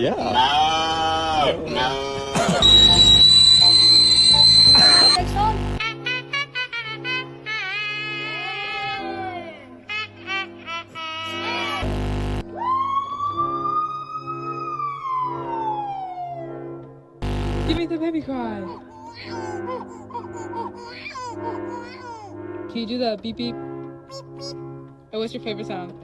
Yeah. No. Next song. Give me the baby cry. Can you do the beep beep? Oh, what's your favorite sound?